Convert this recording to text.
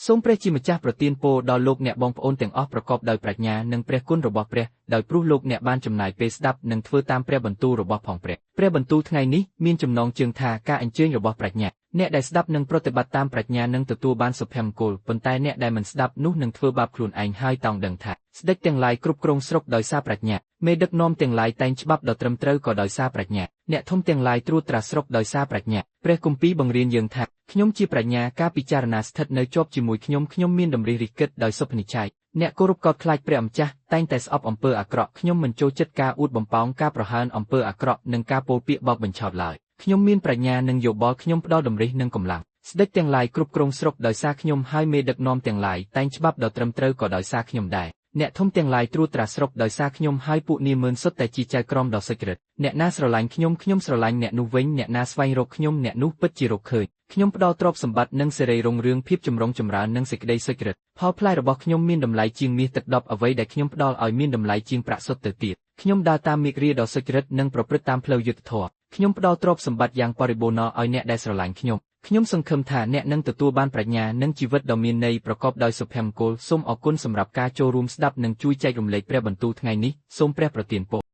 សូមព្រះជាម្ចាស់ប្រទានពរដល់លោកអ្នកបងប្អូនទាំងអស់ប្រកបដោយប្រាជ្ញានិងព្រះគុណរបស់ព្រះដោយព្រោះលោកអ្នកបានចំណាយពេលស្ដាប់និងធ្វើតាមព្រះបន្ទូលរបស់ផងព្រះបន្ទូលថ្ងៃនេះមានចំណងជើងថាការអញ្ជើញរបស់ប្រាជ្ញាអ្នកដែលស្ដាប់និងប្រតិបត្តិតាមប្រាជ្ញានឹងទទួលបានសុភមង្គលប៉ុន្តែអ្នកដែលមិនស្ដាប់នោះនឹងធ្វើបាបខ្លួនឯងហើយតោងដឹងថាស្ដេចទាំងឡាយគ្រប់គ្រងស្រុកដោយសារប្រាជ្ញាមេដឹកនាំទាំងឡាយតែងច្បាប់ដ៏ត្រឹមត្រូវក៏ដោយសារប្រាជ្ញាអ្នកធំទាំងឡាយត្រួតត្រាស្រុកដោយសារប្រាជ្ញាព្រះគម្ពីរបង្រៀនយើងថាខ្ញុំជាប្រាជ្ញាការពិចារណាស្ថិតនៅជាប់ជាមួយខ្ញុំមានតម្រិះរិះគិតដោយសុភនិច្ឆ័យអ្នកគោរពកោតខ្លាចព្រះម្ចាស់តែងតែស្អប់អំពើអាក្រក់ខ្ញុំមិនចូលចិត្តការអួតបំប៉ោងការប្រហើនអំពើអាក្រក់និងការពោលពាក្យបោកបញ្ឆោតឡើយខ្ញុំមានប្រាជ្ញានិងយោបល់ខ្ញុំផ្ដល់តម្រិះនិងកម្លាំងស្ដេចទាំងឡាយគ្រប់គ្រងស្រុកដោយសារខ្ញុំហើយមេដឹកនាំទាំងឡាយតែងច្បាប់ដ៏ត្រឹមត្រូវក៏ដោយសារខ្ញុំដែរអ្នកធំទាំងឡាយត្រួតត្រាស្រុកដោយសារខ្ញុំហើយពួកនាម៉ឺនសុទ្ធតែជាចៅក្រមដ៏សុចរិតអ្នកណាស្រឡាញ់ខ្ញុំស្រឡាញ់អ្នកនោះវិញអ្នកណាស្វែងរកខ្ញុំអ្នកនោះពិតជារកឃើញខ្ញុំផ្ដល់ទ្រព្យសម្បត្តិនិងសេរីរុងរឿងភាពចម្រុងចម្រើននិងសេចក្តីសុចរិតផលផ្លែរបស់ខ្ញុំមានតម្លៃជាងមាសទឹកដប់អ្វីដែលខ្ញុំផ្ដល់ឲ្យមានតម្លៃជាងប្រាក់សុទ្ធទៅទៀតខ្ញុំដើរតាមមាគ៌ាដ៏សុចរិតនិងប្រព្រឹត្តតាមផ្លូវយុត្តិធម៌ខ្ញុំផ្ដល់ទ្រព្យសម្បត្តិយ៉ាងបរិបូរណ៍ឲ្យអ្នកដែលស្រឡាញ់ខ្ញុំសង្ឃឹមថាអ្នកនឹងទទួលបានប្រាជ្ញានិងជីវិតដ៏មានន័យប្រកបដោយសុភមង្គលសូមអរគុណសម្រាប់ការចូលរួមស្ដាប់និងជួយចែករំលែកព្រះបន្ទូលថ្ងៃនេះសូមព្រះប្រទានពរ